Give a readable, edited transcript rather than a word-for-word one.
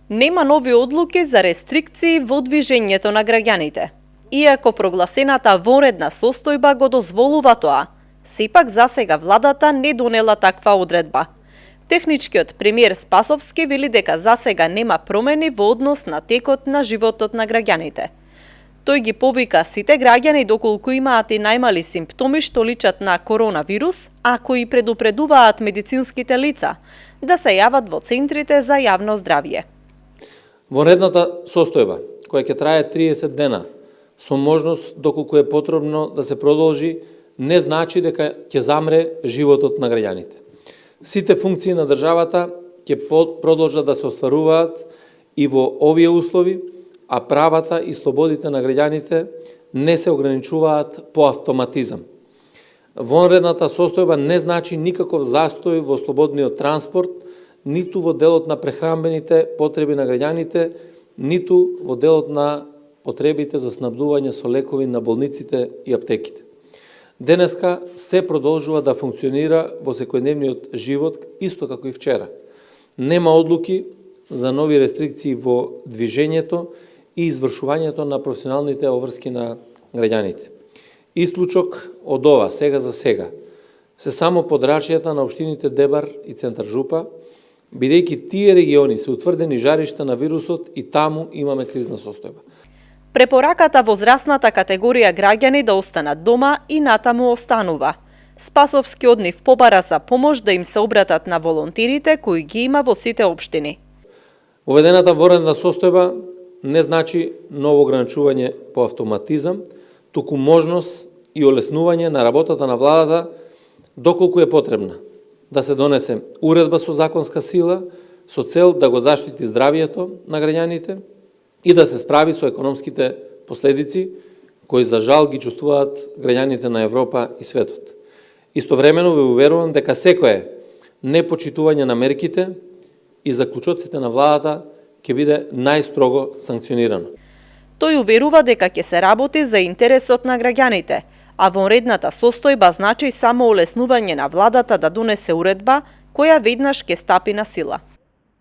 Нема нови одлуки за рестрикции во движењето на граѓаните. Иако прогласената вонредна состојба го дозволува тоа, сепак засега владата не донела таква одредба. Техничкиот премиер Спасовски вели дека засега нема промени во однос на текот на животот на граѓаните. Тој ги повика сите граѓани доколку имаат и најмали симптоми што личат на коронавирус, а кои предупредуваат медицинските лица, да се јават во центрите за јавно здравје. Вонредната состојба, која ќе трае 30 дена, со можност доколку е потребно да се продолжи, не значи дека ќе замре животот на граѓаните. Сите функции на државата ќе продолжат да се остваруваат и во овие услови, а правата и слободите на граѓаните не се ограничуваат по автоматизам. Вонредната состојба не значи никаков застој во слободниот транспорт, ниту во делот на прехранбените потреби на граѓаните, ниту во делот на потребите за снабдување со лекови на болниците и аптеките. Денеска се продолжува да функционира во секојдневниот живот, исто како и вчера. Нема одлуки за нови рестрикции во движењето и извршувањето на професионалните обврски на граѓаните. Исклучок од ова, сега за сега, се само подрачјата на општините Дебар и Центар Жупа, бидејќи тие региони се утврдени жаришта на вирусот и таму имаме кризна состојба. Препораката возрастната категорија граѓани да останат дома и натаму останува. Спасовски од нив побара за помош да им се обратат на волонтерите кои ги има во сите општини. Уведената вонредна состојба не значи ново ограничување по автоматизам, туку можност и олеснување на работата на владата доколку е потребна. Да се донесе уредба со законска сила, со цел да го заштити здравието на граѓаните и да се справи со економските последици, кои за жал ги чувствуваат граѓаните на Европа и светот. Истовремено ве уверувам дека секое непочитување на мерките и заклучоците на владата ќе биде најстрого санкционирано. Тој уверува дека ќе се работи за интересот на граѓаните, а вонредната состојба значи само олеснување на владата да донесе уредба која веднаш ќе стапи на сила.